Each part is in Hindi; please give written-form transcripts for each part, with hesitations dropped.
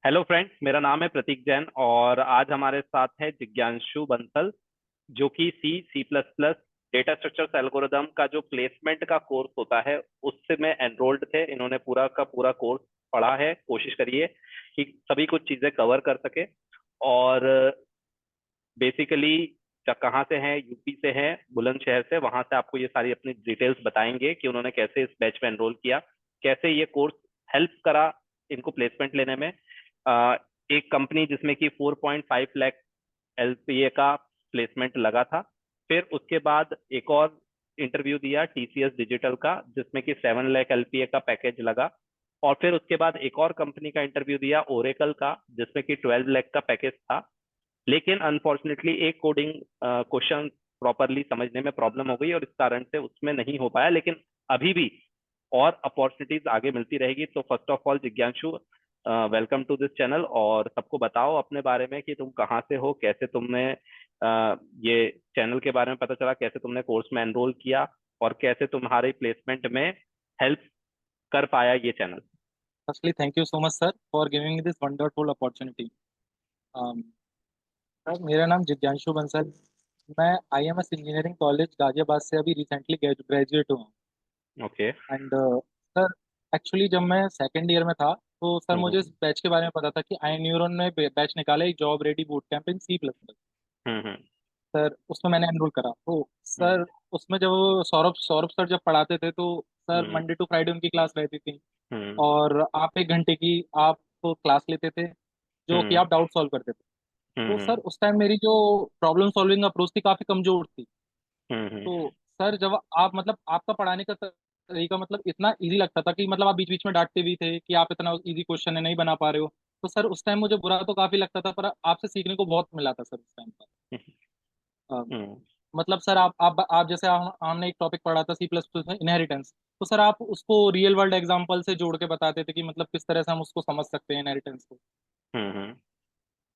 हेलो फ्रेंड्स, मेरा नाम है प्रतीक जैन और आज हमारे साथ है जिज्ञांशु बंसल, जो कि C plus plus data structures algorithm का जो प्लेसमेंट का कोर्स होता है उससे में एनरोल्ड थे। इन्होंने पूरा का पूरा कोर्स पढ़ा है। कोशिश करिए कि सभी कुछ चीजें कवर कर सके। और बेसिकली कहाँ से हैं, यूपी से हैं, बुलंदशहर से। वहां से आपको ये सारी अपनी डिटेल्स बताएंगे कि उन्होंने कैसे इस बैच में एनरोल किया, कैसे ये कोर्स हेल्प करा इनको प्लेसमेंट लेने में। अ, एक कंपनी जिसमें कि 4.5 लाख एलपीए का प्लेसमेंट लगा था। फिर उसके बाद एक और इंटरव्यू दिया टीसीएस डिजिटल का, जिसमें कि 7 लाख एलपीए का पैकेज लगा। और फिर उसके बाद एक और कंपनी का इंटरव्यू दिया ओरेकल का, जिसमें कि 12 लाख का पैकेज था। लेकिन अनफॉर्चुनेटली एक कोडिंग क्वेश्चन प्रॉपरली समझने में प्रॉब्लम हो गई और इस कारण से उसमें नहीं हो पाया। लेकिन अभी भी और अपॉर्चुनिटीज आगे मिलती रहेगी। तो first of all Jigyanshu, welcome to this channel. और सबको बताओ अपने बारे में कि तुम कहाँ से हो, कैसे तुमने ये चैनल के बारे में पता चला, कैसे तुमने कोर्स में एनरोल किया और कैसे तुम्हारे प्लेसमेंट में हेल्प कर पाया ये channel. Firstly, thank you so much, sir, for giving me this wonderful opportunity. Um, sir, मेरा नाम जिज्ञांशु बंसल। मैं आईएमएस इंजीनियरिंग कॉलेज गाजियाबाद से अभी रिसेंटली ग्रेजुएट हुआ हूँ। ओके। एंड सर, एक्चुअली जब मैं सेकेंड ईयर में था तो सर मुझे हम्म इस बैच के बारे में पता था कि आई न्यूरॉन ने बैच निकाला एक job ready boot camp in C plus plus. Hmm hmm sir, उसमें मैंने एनरोल करा तो हम्म सर उसमें जब वो सौरभ सौरभ सर जब पढ़ाते थे तो sir hmm Monday to Friday उनकी क्लास रहती थी। हम्म और आप 1 घंटे की आप क्लास लेते थे जो कि हम्म आप डाउट सॉल्व करते थे। तो हम्म सर उस टाइम मेरी जो प्रॉब्लम सॉल्विंग अप्रोच थी काफी कमजोर थी। हम्म तो सर जब आप मतलब आपका पढ़ाने का तरीका मतलब इतना इजी लगता था कि मतलब आप बीच बीच में डांटते भी थे कि आप इतना इजी क्वेश्चन है नहीं बना पा रहे हो। तो सर उस टाइम मुझे बुरा तो काफी लगता था पर आपसे सीखने को बहुत मिला था सर उस टाइम पर। हम्म मतलब सर आप जैसे हमने एक टॉपिक पढ़ा था सी प्लस प्लस में इनहेरिटेंस। तो सर आप उसको रियल वर्ल्ड एग्जांपल से जोड़ के बताते थे कि मतलब किस तरह से हम उसको समझ सकते हैं इनहेरिटेंस को। हम्म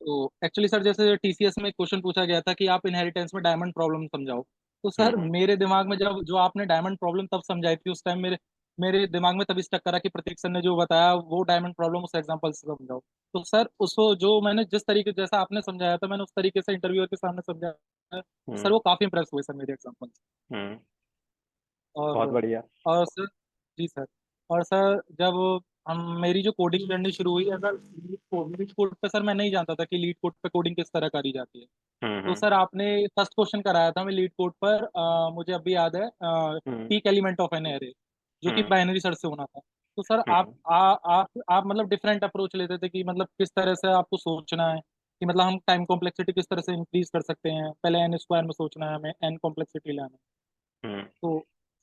तो एक्चुअली सर जैसे टीसीएस में एक क्वेश्चन पूछा गया था कि आप इनहेरिटेंस में डायमंड प्रॉब्लम समझाओ। तो सर हम्म मेरे दिमाग में जब जो आपने डायमंड प्रॉब्लम तब समझाई थी उस टाइम मेरे मेरे दिमाग में तब स्टक करा कि प्रतीक सर ने जो बताया वो डायमंड प्रॉब्लम उस एग्जांपल से समझाओ। तो सर उसको जो मैंने जिस तरीके जैसा आपने समझाया था मैंने उस तरीके से इंटरव्यूअर के सामने समझाया। तो सर हम्म वो काफी इंप्रेस हुए सर मेरे एग्जांपल। हम्म। बहुत और बढ़िया। और सर, जी सर, और सर जब हम मेरी जो कोडिंग जर्नी शुरू हुई अगर लीड कोड पे सर मैं नहीं जानता था कि लीड कोड पे कोडिंग किस तरह करी जाती है। तो हम्म सर आपने फर्स्ट क्वेश्चन कराया था मैं लीड कोड पर मुझे अभी याद है hmm peak element of an array जो कि हम्म बाइनरी सर्च से होना था। तो सर हम्म आप मतलब डिफरेंट अप्रोच लेते थे कि मतलब किस तरह से आपको सोचना है कि मतलब हम टाइम कॉम्प्लेक्सिटी किस तरह से इंक्रीज कर सकते हैं। पहले एन स्क्वायर में सोचना है हमें एन कॉम्प्लेक्सिटी लाना है। हम्म तो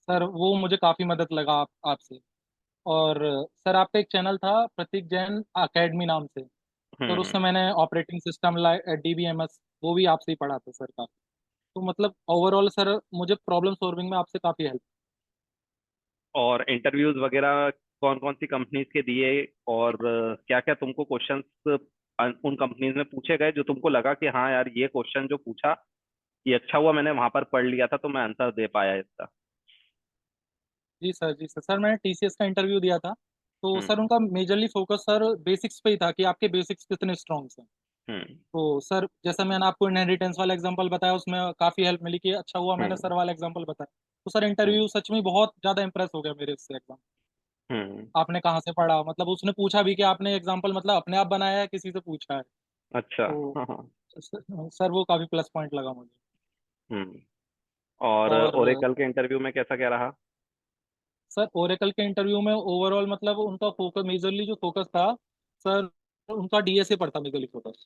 सर वो मुझे काफी मदद लगा आपसे। और सर आपका एक चैनल था प्रतीक जैन अकेडमी नाम से। सर हम्म। उससे मैंने ऑपरेटिंग सिस्टम डीबीएमएस वो भी आपसे ही पढ़ा था सर काफी। तो मतलब ओवरऑल सर मुझे प्रॉब्लम सॉल्विंग में आपसे काफी हेल्प। और इंटरव्यूज वगैरह कौन कौन सी कंपनीज के दिए, और क्या क्या तुमको क्वेश्चंस उन कंपनीज में पूछे गए जो तुमको लगा कि हाँ यार, ये क्वेश्चन जो पूछा ये अच्छा हुआ मैंने वहां पर पढ़ लिया था तो मैं आंसर दे पाया इसका। जी सर, जी सर, सर मैंने टीसीएस का इंटरव्यू दिया था। तो सर हम्म उनका मेजरली फोकस सर बेसिक्स पे ही था कि आपके बेसिक्स कितने स्ट्रॉन्ग हैं। हम्म तो सर जैसा मैंने आपको इनहेरिटेंस वाला एग्जांपल बताया उसमें काफी हेल्प मिली कि अच्छा हुआ मैंने हम्म सर वाला एग्जांपल बताया। तो सर हम्म इंटरव्यू सच में बहुत ज्यादा इंप्रेस हो गया मेरे इससे एग्जाम। हम्म। आपने कहाँ से पढ़ा मतलब उसने पूछा भी कि आपने एग्जांपल मतलब अपने आप बनाया है किसी से पूछा है। अच्छा। तो हाँ हाँ। सर वो काफी प्लस पॉइंट लगा मुझे। हम्म। और और ओरेकल के इंटरव्यू में कैसा क्या रहा? सर ओरेकल के इंटरव्यू में ओवरऑल मतलब उनका फोकस मेजरली जो फोकस था सर उनका डीएसए पर था मेजरली फोकस।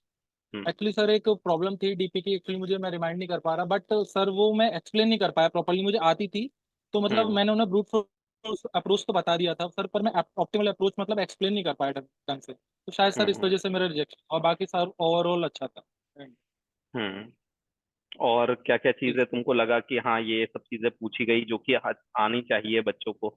हम्म एक्चुअली सर एक प्रॉब्लम थी डीपी की एक्चुअली मुझे मैं रिमाइंड नहीं कर पा रहा बट सर वो मैं एक्सप्लेन नहीं कर पाया प्रॉपरली मुझे आती थी। तो मतलब हम्म मैंने उन्हें ब्रूट फोर्स अप्रोच तो बता दिया था सर पर मैं ऑप्टिमल अप्रोच मतलब एक्सप्लेन नहीं कर पाया ढंग से तो शायद सर इस हम्म वजह से मेरा रिजेक्शन और बाकी सर ओवरऑल अच्छा था। हम्म। और क्या क्या जी चीजें तुमको लगा कि हाँ ये सब चीजें पूछी गई जो कि आनी चाहिए बच्चों को?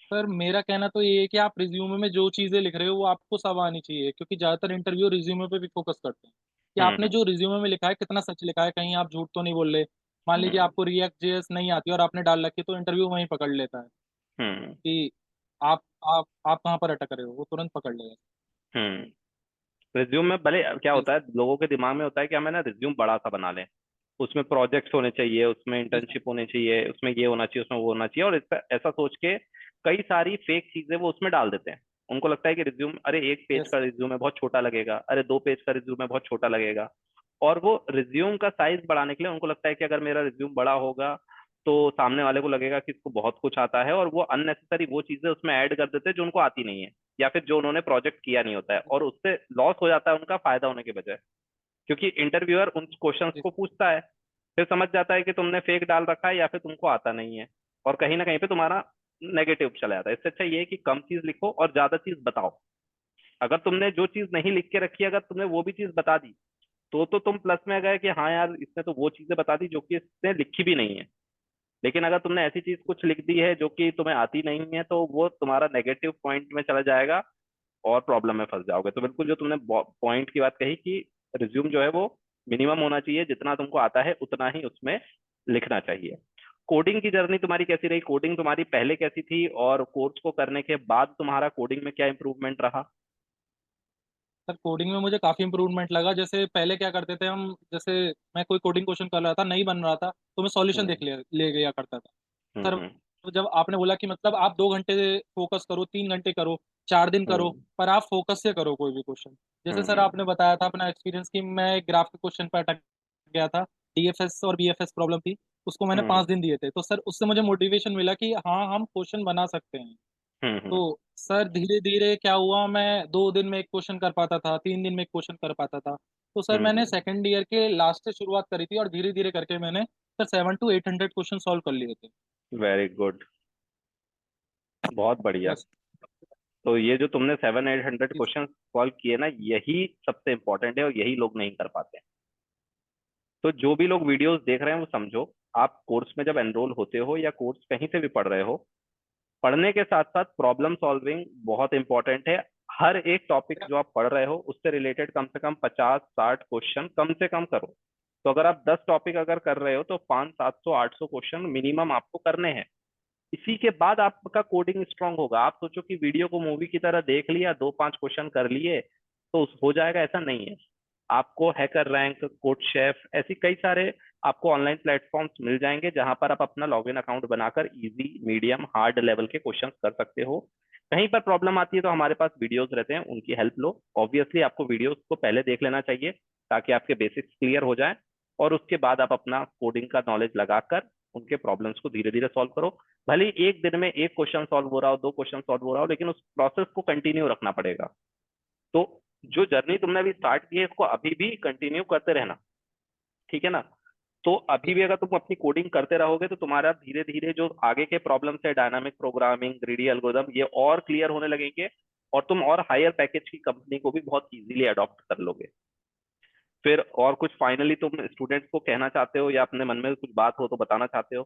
सर मेरा कहना तो ये है कि आप रिज्यूमे में जो चीजें लिख रहे हो वो आपको सब आनी चाहिए क्योंकि ज्यादातर इंटरव्यू रिज्यूमे पे भी फोकस करते हैं कि आपने हम्म जो रिज्यूमे में लिखा है कितना सच लिखा है कहीं आप झूठ तो नहीं बोल रहे। मान लीजिए हम्म आपको रिएक्ट जेएस नहीं आती और आपने डाल रखी तो इंटरव्यू वहीं पकड़ लेता है हम्म कि आप कहाँ पर अटक रहे हो वो तुरंत पकड़ लेगा। रिज्यूम में भले क्या जी होता है, लोगों के दिमाग में होता है कि हमें ना रिज्यूम बड़ा सा बना लें, उसमें प्रोजेक्ट्स होने चाहिए, उसमें जी सर। इंटर्नशिप होने चाहिए, उसमें ये होना चाहिए, उसमें वो होना चाहिए, और ऐसा सोच के कई सारी फेक चीजें वो उसमें डाल देते हैं। उनको लगता है कि रिज्यूम, अरे एक पेज यस का रिज्यूम है बहुत छोटा लगेगा, अरे 2 पेज का रिज्यूम है बहुत छोटा लगेगा। और वो रिज्यूम का साइज बढ़ाने के लिए उनको लगता है कि अगर मेरा रिज्यूम बड़ा होगा तो सामने वाले को लगेगा कि इसको बहुत कुछ आता है, और वो अननेसेसरी वो चीजें उसमें ऐड कर देते हैं जो उनको आती नहीं है, या फिर जो उन्होंने प्रोजेक्ट किया नहीं होता है, और उससे लॉस हो जाता है उनका फायदा होने के बजाय। क्योंकि इंटरव्यूअर उन क्वेश्चंस जी को पूछता है, फिर समझ जाता है कि तुमने फेक डाल रखा है या फिर तुमको आता नहीं है, और कहीं ना कहीं पे तुम्हारा नेगेटिव चला जाता है। इससे अच्छा ये है कि कम चीज लिखो और ज्यादा चीज बताओ। अगर तुमने जो चीज नहीं लिख के रखी, अगर तुमने वो भी चीज बता दी, तो तुम प्लस में गए कि हाँ यार इसने तो वो चीजें बता दी जो कि इसने लिखी भी नहीं है। लेकिन अगर तुमने ऐसी चीज कुछ लिख दी है जो कि तुम्हें आती नहीं है, तो वो तुम्हारा नेगेटिव पॉइंट में चला जाएगा और प्रॉब्लम में फंस जाओगे। तो बिल्कुल जो तुमने पॉइंट की बात कही कि रिज्यूम जो है वो मिनिमम होना चाहिए, जितना तुमको आता है उतना ही उसमें लिखना चाहिए। कोडिंग की जर्नी तुम्हारी कैसी रही? कोडिंग तुम्हारी पहले कैसी थी, और कोर्स को करने के बाद तुम्हारा कोडिंग में क्या इंप्रूवमेंट रहा? सर, कोडिंग में मुझे काफी इंप्रूवमेंट लगा। जैसे पहले क्या करते थे हम, जैसे मैं कोई कोडिंग क्वेश्चन कर रहा था, नहीं बन रहा था, तो मैं सॉल्यूशन हम्म देख ले गया करता था। सर, हम्म जब आपने बोला कि मतलब आप 2 घंटे फोकस करो, 3 घंटे करो, 4 दिन करो, हम्म पर आप फोकस से करो कोई भी क्वेश्चन। जैसे सर हम्म आपने बताया था अपना एक्सपीरियंस कि मैं ग्राफ के क्वेश्चन पर अटक गया था, डीएफएस और बीएफएस प्रॉब्लम थी, उसको मैंने हम्म 5 दिन दिए थे। तो सर उससे मुझे मोटिवेशन मिला कि हाँ, हम क्वेश्चन बना सकते हैं। हम्म तो सर धीरे धीरे क्या हुआ, मैं 2 दिन में एक क्वेश्चन कर पाता था, 3 दिन में एक क्वेश्चन कर पाता था। तो सर मैंने हम्म। सेकेंड ईयर के लास्ट से शुरुआत करी थी, और धीरे धीरे करके मैंने सर 700 to 800 क्वेश्चन सॉल्व कर लिए थे। वेरी गुड, बहुत बढ़िया। यस। तो ये जो तुमने 700-800 क्वेश्चन सॉल्व किए ना, यही सबसे इंपॉर्टेंट है और यही लोग नहीं कर पाते। तो जो भी लोग वीडियोस देख रहे हैं वो समझो, आप कोर्स में जब एनरोल होते हो या कोर्स कहीं से भी पढ़ रहे हो, पढ़ने के साथ साथ प्रॉब्लम सॉल्विंग बहुत इंपॉर्टेंट है। हर एक टॉपिक जो आप पढ़ रहे हो उससे रिलेटेड कम से कम 50-60 क्वेश्चन कम से कम करो। तो अगर आप 10 टॉपिक अगर कर रहे हो तो 500-700-800 क्वेश्चन मिनिमम आपको करने हैं। इसी के बाद आपका कोडिंग स्ट्रांग होगा। आप सोचो कि वीडियो को मूवी की तरह देख लिया, 2-5 क्वेश्चन कर लिए तो हो जाएगा, ऐसा नहीं है। आपको हैकर रैंक, कोड शेफ, ऐसी कई सारे आपको ऑनलाइन प्लेटफॉर्म्स मिल जाएंगे जहां पर आप अपना लॉगिन अकाउंट बनाकर इजी, मीडियम, हार्ड लेवल के क्वेश्चंस कर सकते हो। कहीं पर प्रॉब्लम आती है तो हमारे पास वीडियोस रहते हैं, उनकी हेल्प लो। ऑब्वियसली आपको वीडियोस को पहले देख लेना चाहिए ताकि आपके बेसिक्स क्लियर हो जाए, और उसके बाद आप अपना कोडिंग का नॉलेज लगाकर उनके प्रॉब्लम्स को धीरे धीरे सॉल्व करो। भले ही एक दिन में एक क्वेश्चन सॉल्व हो रहा हो, 2 क्वेश्चन सॉल्व हो रहा हो, लेकिन उस प्रोसेस को कंटिन्यू रखना पड़ेगा। तो जो जर्नी तुमने अभी स्टार्ट की है इसको अभी भी कंटिन्यू करते रहना, ठीक है ना? तो अभी भी अगर तुम अपनी कोडिंग करते रहोगे तो तुम्हारा धीरे धीरे जो आगे के प्रॉब्लम्स है, डायनामिक प्रोग्रामिंग, ग्रीडी एल्गोरिदम, ये और क्लियर होने लगेंगे, और तुम और हायर पैकेज की कंपनी को भी बहुत इजीली अडॉप्ट कर लोगे। फिर और कुछ फाइनली तुम स्टूडेंट्स को कहना चाहते हो या अपने मन में कुछ बात हो तो बताना चाहते हो?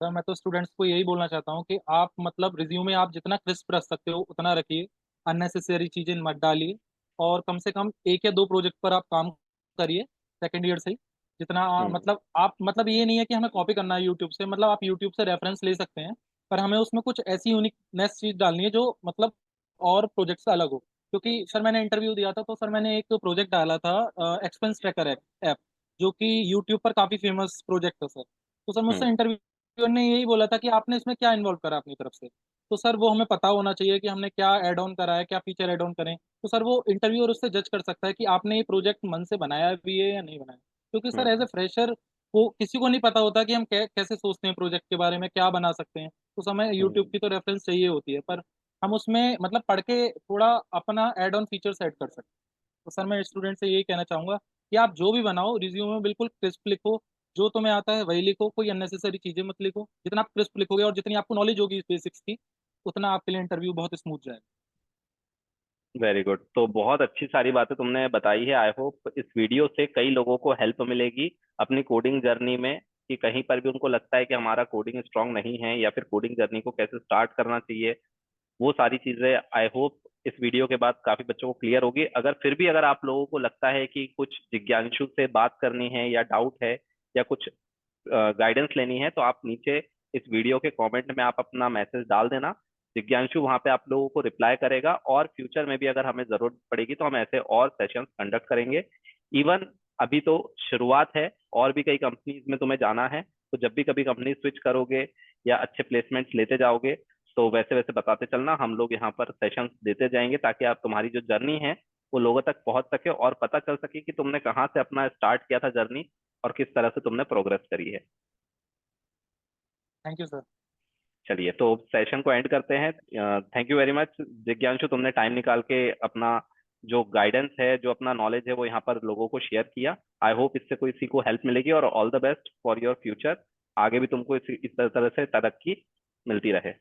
सर मैं तो स्टूडेंट्स को यही बोलना चाहता हूँ कि आप मतलब रिज्यूमे आप जितना क्रिस्प रख सकते हो उतना रखिए, अननेसेसरी चीजें मत डालिए, और कम से कम 1 या 2 प्रोजेक्ट पर आप काम करिए सेकेंड ईयर से ही। जितना हम्म मतलब आप मतलब ये नहीं है कि हमें कॉपी करना है यूट्यूब से, मतलब आप यूट्यूब से रेफरेंस ले सकते हैं, पर हमें उसमें कुछ ऐसी यूनिकनेस चीज डालनी है जो मतलब और प्रोजेक्ट से अलग हो। क्योंकि सर मैंने इंटरव्यू दिया था, तो सर मैंने एक प्रोजेक्ट डाला था, एक्सपेंस ट्रैकर ऐप, जो कि यूट्यूब पर काफी फेमस प्रोजेक्ट है सर। तो सर मुझसे हम्म इंटरव्यूअर ने यही बोला था कि आपने इसमें क्या इन्वॉल्व करा अपनी तरफ से। तो सर वो हमें पता होना चाहिए कि हमने क्या ऐड ऑन करा है, क्या फीचर ऐड ऑन करें। तो सर वो इंटरव्यूअर उससे जज कर सकता है कि आपने ये प्रोजेक्ट मन से बनाया भी है या नहीं बनाया। क्योंकि sir as a hmm fresher वो किसी को नहीं पता होता कि हम कैसे सोचते हैं प्रोजेक्ट के बारे में, क्या बना सकते हैं। तो हमें यूट्यूब हम्म की तो रेफरेंस चाहिए होती है, पर हम उसमें मतलब पढ़ के थोड़ा अपना ऐड ऑन फीचर्स ऐड कर सकते हैं। तो सर मैं स्टूडेंट से यही कहना चाहूंगा कि आप जो भी बनाओ रिज्यूम में बिल्कुल क्रिस्प लिखो, जो तुम्हें आता है वही लिखो, कोई अननेसेसरी चीजें मत लिखो। जितना आप क्रिस्प लिखोगे और जितनी आपको नॉलेज होगी इस बेसिक्स की, उतना आपके लिए इंटरव्यू बहुत स्मूथ जाएगा। Very good. तो बहुत अच्छी सारी बातें तुमने बताई है। आई होप इस वीडियो से कई लोगों को हेल्प मिलेगी अपनी कोडिंग जर्नी में, कि कहीं पर भी उनको लगता है कि हमारा कोडिंग स्ट्रांग नहीं है या फिर कोडिंग जर्नी को कैसे स्टार्ट करना चाहिए, वो सारी चीजें आई होप इस वीडियो के बाद काफी बच्चों को क्लियर होगी। अगर फिर भी अगर आप लोगों को लगता है कि कुछ जिज्ञासु से बात करनी है या डाउट है या कुछ गाइडेंस लेनी है, तो आप नीचे इस वीडियो के कमेंट में आप अपना मैसेज डाल देना। जिज्ञांशु वहां पे आप लोगों को रिप्लाई करेगा, और फ्यूचर में भी अगर हमें जरूरत पड़ेगी तो हम ऐसे और सेशंस कंडक्ट करेंगे। इवन अभी तो शुरुआत है, और भी कई कंपनीज में तुम्हें जाना है, तो जब भी कभी कंपनी स्विच करोगे या अच्छे प्लेसमेंट्स लेते जाओगे तो वैसे वैसे बताते चलना, हम लोग यहाँ पर सेशंस देते जाएंगे ताकि आप तुम्हारी जो जर्नी है वो लोगों तक पहुंच सके और पता चल सके कि तुमने कहाँ से अपना स्टार्ट किया था जर्नी और किस तरह से तुमने प्रोग्रेस करी है। Thank you sir. चलिए, तो सेशन को एंड करते हैं। थैंक यू वेरी मच जिज्ञांशु, तुमने टाइम निकाल के अपना जो गाइडेंस है, जो अपना नॉलेज है वो यहाँ पर लोगों को शेयर किया। आई होप इससे कोई किसी को हेल्प मिलेगी, और all the best for your future. आगे भी तुमको इस तरह से तरक्की मिलती रहे।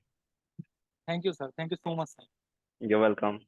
Thank you sir, thank you so much sir. You welcome.